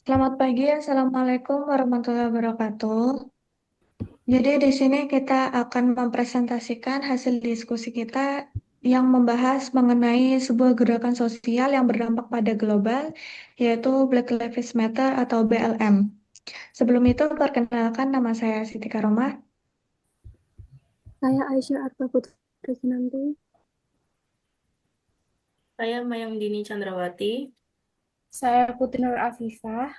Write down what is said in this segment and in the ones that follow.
Selamat pagi, Assalamualaikum warahmatullahi wabarakatuh. Jadi di sini kita akan mempresentasikan hasil diskusi kita yang membahas mengenai sebuah gerakan sosial yang berdampak pada global, yaitu Black Lives Matter atau BLM. Sebelum itu, perkenalkan nama saya Siti Karomah. Saya Aisyah Arta Putri Kinanti. Saya Mayangdini Chandrawati. Saya Putri Nur Afifah.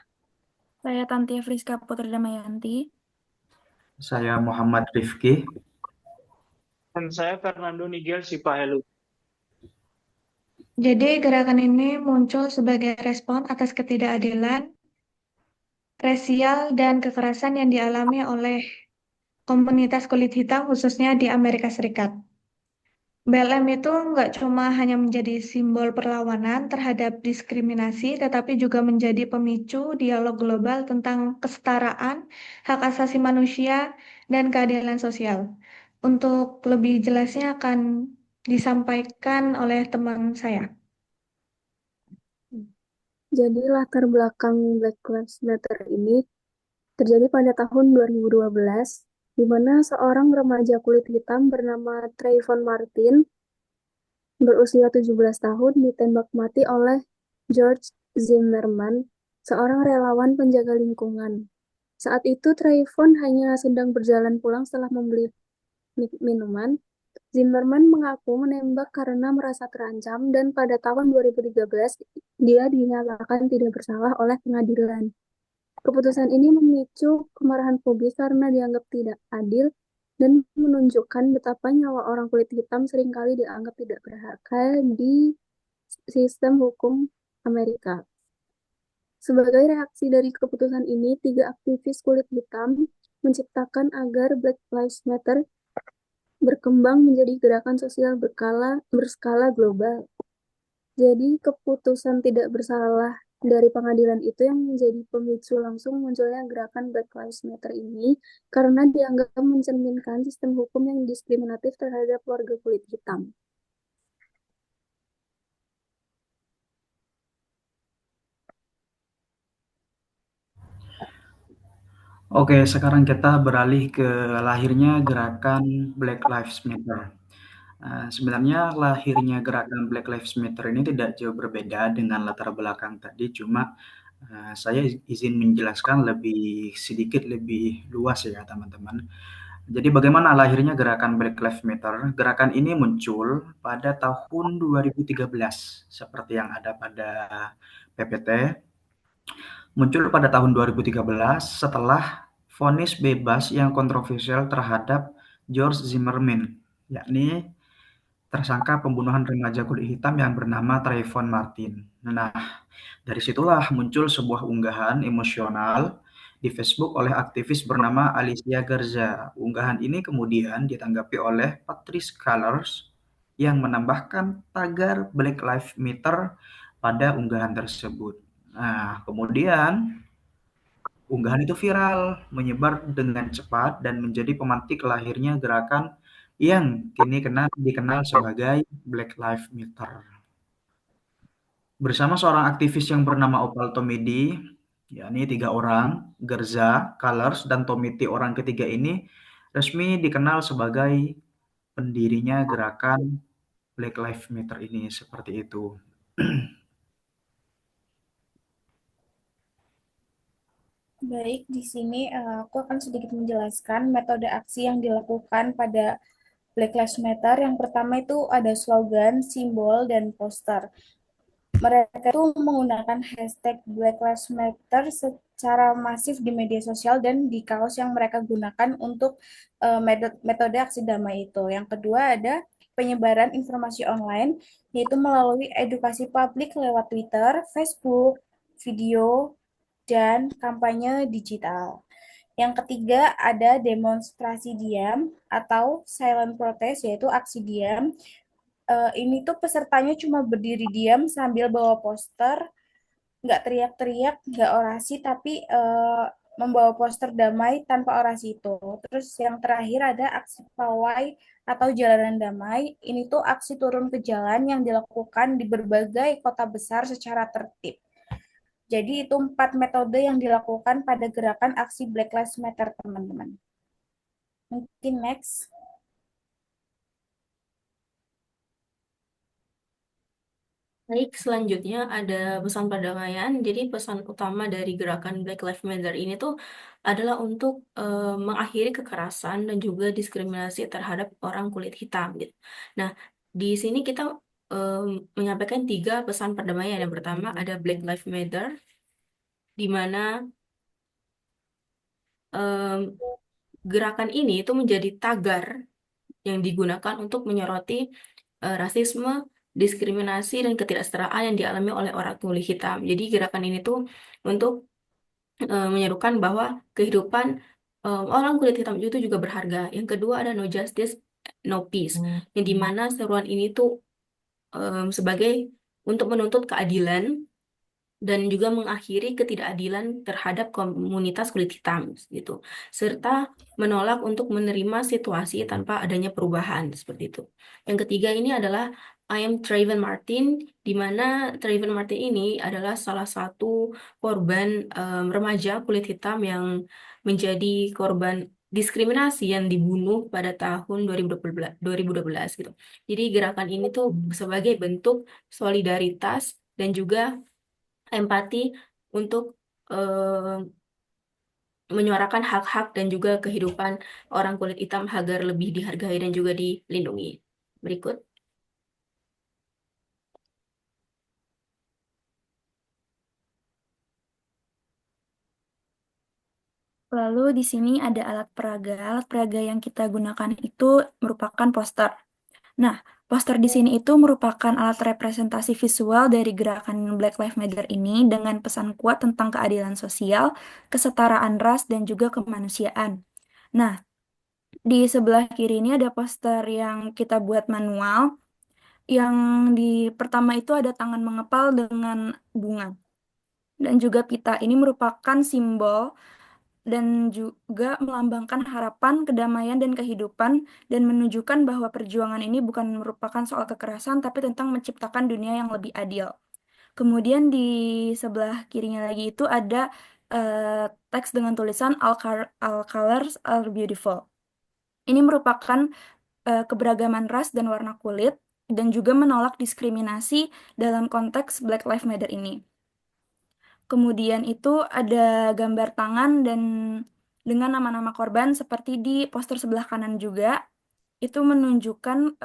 Saya Tantia Friska Putri Damayanti. Saya Muhammad Rifki. Dan saya Fernando Nigel Sipahelu. Jadi gerakan ini muncul sebagai respon atas ketidakadilan rasial dan kekerasan yang dialami oleh komunitas kulit hitam khususnya di Amerika Serikat. BLM itu nggak cuma hanya menjadi simbol perlawanan terhadap diskriminasi, tetapi juga menjadi pemicu dialog global tentang kesetaraan, hak asasi manusia, dan keadilan sosial. Untuk lebih jelasnya akan disampaikan oleh teman saya. Jadi latar belakang Black Lives Matter ini terjadi pada tahun 2012, di mana seorang remaja kulit hitam bernama Trayvon Martin berusia 17 tahun ditembak mati oleh George Zimmerman, seorang relawan penjaga lingkungan. Saat itu Trayvon hanya sedang berjalan pulang setelah membeli minuman. Zimmerman mengaku menembak karena merasa terancam dan pada tahun 2013 dia dinyatakan tidak bersalah oleh pengadilan. Keputusan ini memicu kemarahan publik karena dianggap tidak adil dan menunjukkan betapa nyawa orang kulit hitam seringkali dianggap tidak berharga di sistem hukum Amerika. Sebagai reaksi dari keputusan ini, 3 aktivis kulit hitam menciptakan agar Black Lives Matter berkembang menjadi gerakan sosial berskala global. Jadi keputusan tidak bersalah dari pengadilan itu yang menjadi pemicu langsung munculnya gerakan Black Lives Matter ini karena dianggap mencerminkan sistem hukum yang diskriminatif terhadap warga kulit hitam. Oke, sekarang kita beralih ke lahirnya gerakan Black Lives Matter. Sebenarnya lahirnya gerakan Black Lives Matter ini tidak jauh berbeda dengan latar belakang tadi, cuma saya izin menjelaskan sedikit lebih luas ya teman-teman. Jadi bagaimana lahirnya gerakan Black Lives Matter? Gerakan ini muncul pada tahun 2013, seperti yang ada pada PPT. Muncul pada tahun 2013 setelah vonis bebas yang kontroversial terhadap George Zimmerman, yakni tersangka pembunuhan remaja kulit hitam yang bernama Trayvon Martin. Nah, dari situlah muncul sebuah unggahan emosional di Facebook oleh aktivis bernama Alicia Garza. Unggahan ini kemudian ditanggapi oleh Patrice Cullors yang menambahkan tagar Black Lives Matter pada unggahan tersebut. Nah, kemudian unggahan itu viral, menyebar dengan cepat dan menjadi pemantik lahirnya gerakan yang kini dikenal sebagai Black Lives Matter. Bersama seorang aktivis yang bernama Opal Tomidi, yakni 3 orang, Gerza, Colors, dan Tomiti orang ketiga ini resmi dikenal sebagai pendirinya gerakan Black Lives Matter ini, seperti itu. Baik, di sini aku akan sedikit menjelaskan metode aksi yang dilakukan pada Black Lives Matter. Yang pertama itu ada slogan, simbol, dan poster. Mereka itu menggunakan hashtag Black Lives Matter secara masif di media sosial dan di kaos yang mereka gunakan untuk metode aksi damai itu. Yang kedua ada penyebaran informasi online, yaitu melalui edukasi publik lewat Twitter, Facebook, video, dan kampanye digital. Yang ketiga ada demonstrasi diam atau silent protest, yaitu aksi diam. Ini tuh pesertanya cuma berdiri diam sambil bawa poster, nggak teriak-teriak, nggak orasi, tapi membawa poster damai tanpa orasi itu. Terus yang terakhir ada aksi pawai atau jalanan damai. Ini tuh aksi turun ke jalan yang dilakukan di berbagai kota besar secara tertib. Jadi itu 4 metode yang dilakukan pada gerakan aksi Black Lives Matter, teman-teman. Mungkin next. Baik, selanjutnya ada pesan perdamaian. Jadi pesan utama dari gerakan Black Lives Matter ini tuh adalah untuk mengakhiri kekerasan dan juga diskriminasi terhadap orang kulit hitam gitu. Nah, di sini kita menyampaikan 3 pesan perdamaian. Yang pertama ada Black Lives Matter, di mana em, gerakan ini itu menjadi tagar yang digunakan untuk menyoroti rasisme, diskriminasi, dan ketidaksetaraan yang dialami oleh orang kulit hitam. Jadi gerakan ini tuh untuk menyerukan bahwa kehidupan orang kulit hitam itu juga berharga. Yang kedua ada no justice, no peace, yang dimana seruan ini tuh sebagai untuk menuntut keadilan dan juga mengakhiri ketidakadilan terhadap komunitas kulit hitam gitu, serta menolak untuk menerima situasi tanpa adanya perubahan seperti itu. Yang ketiga ini adalah I am Trayvon Martin, di mana Trayvon Martin ini adalah salah satu korban remaja kulit hitam yang menjadi korban diskriminasi yang dibunuh pada tahun 2012 gitu. Jadi gerakan ini tuh sebagai bentuk solidaritas dan juga empati untuk eh, menyuarakan hak-hak dan juga kehidupan orang kulit hitam agar lebih dihargai dan juga dilindungi. Berikut. Lalu di sini ada alat peraga. Alat peraga yang kita gunakan itu merupakan poster. Nah, poster di sini itu merupakan alat representasi visual dari gerakan Black Lives Matter ini dengan pesan kuat tentang keadilan sosial, kesetaraan ras, dan juga kemanusiaan. Nah, di sebelah kiri ini ada poster yang kita buat manual. Yang di pertama itu ada tangan mengepal dengan bunga. Dan juga pita ini merupakan simbol dan juga melambangkan harapan, kedamaian, dan kehidupan, dan menunjukkan bahwa perjuangan ini bukan merupakan soal kekerasan, tapi tentang menciptakan dunia yang lebih adil. Kemudian di sebelah kirinya lagi itu ada teks dengan tulisan All colors are beautiful. Ini merupakan keberagaman ras dan warna kulit, dan juga menolak diskriminasi dalam konteks Black Lives Matter ini. Kemudian itu ada gambar tangan dan dengan nama-nama korban seperti di poster sebelah kanan juga. Itu menunjukkan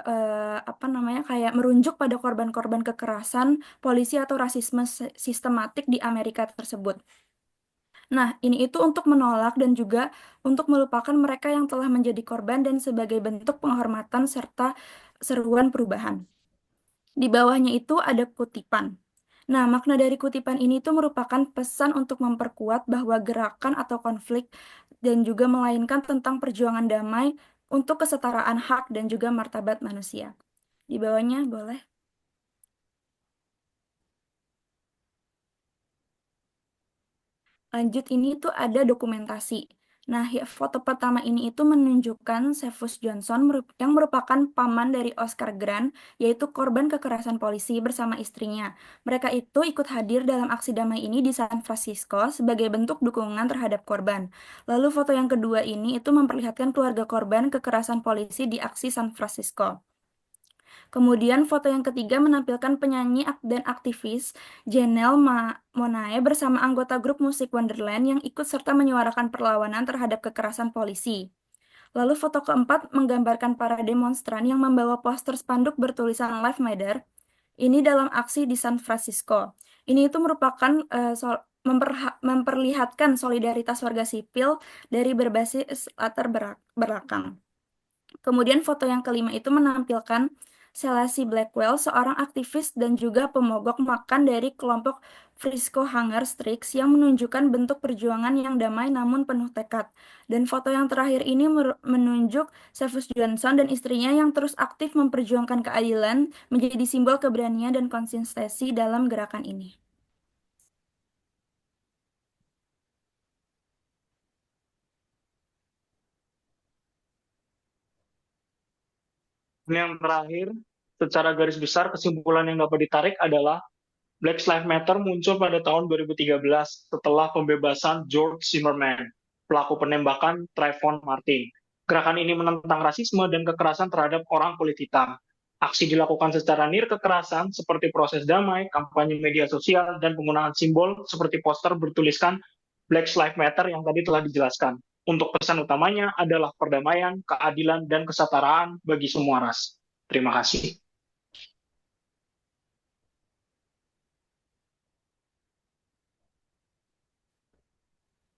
apa namanya kayak merunjuk pada korban-korban kekerasan polisi atau rasisme sistematik di Amerika tersebut. Nah, ini itu untuk menolak dan juga untuk melupakan mereka yang telah menjadi korban dan sebagai bentuk penghormatan serta seruan perubahan. Di bawahnya itu ada kutipan. Nah, makna dari kutipan ini itu merupakan pesan untuk memperkuat bahwa gerakan atau konflik dan juga melainkan tentang perjuangan damai untuk kesetaraan hak dan juga martabat manusia. Di bawahnya boleh. Lanjut ini tuh ada dokumentasi. Nah, ya, foto pertama ini itu menunjukkan Cephus Johnson yang merupakan paman dari Oscar Grant, yaitu korban kekerasan polisi bersama istrinya. Mereka itu ikut hadir dalam aksi damai ini di San Francisco sebagai bentuk dukungan terhadap korban. Lalu foto yang kedua ini itu memperlihatkan keluarga korban kekerasan polisi di aksi San Francisco. Kemudian foto yang ketiga menampilkan penyanyi dan aktivis Janelle Monáe bersama anggota grup musik Wonderland yang ikut serta menyuarakan perlawanan terhadap kekerasan polisi. Lalu foto keempat menggambarkan para demonstran yang membawa poster spanduk bertulisan Lives Matter. Ini dalam aksi di San Francisco. Ini itu merupakan memperlihatkan solidaritas warga sipil dari berbasis latar belakang. Kemudian foto yang kelima itu menampilkan Selassie Blackwell, seorang aktivis dan juga pemogok makan dari kelompok Frisco Hunger Strikes yang menunjukkan bentuk perjuangan yang damai namun penuh tekad. Dan foto yang terakhir ini menunjuk Cephus Johnson dan istrinya yang terus aktif memperjuangkan keadilan menjadi simbol keberanian dan konsistensi dalam gerakan ini. Dan yang terakhir, secara garis besar kesimpulan yang dapat ditarik adalah Black Lives Matter muncul pada tahun 2013 setelah pembebasan George Zimmerman, pelaku penembakan Trayvon Martin. Gerakan ini menentang rasisme dan kekerasan terhadap orang kulit hitam. Aksi dilakukan secara nir-kekerasan seperti proses damai, kampanye media sosial, dan penggunaan simbol seperti poster bertuliskan Black Lives Matter yang tadi telah dijelaskan. Untuk pesan utamanya adalah perdamaian, keadilan, dan kesetaraan bagi semua ras. Terima kasih.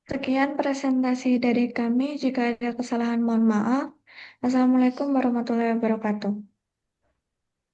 Sekian presentasi dari kami. Jika ada kesalahan, mohon maaf. Assalamualaikum warahmatullahi wabarakatuh.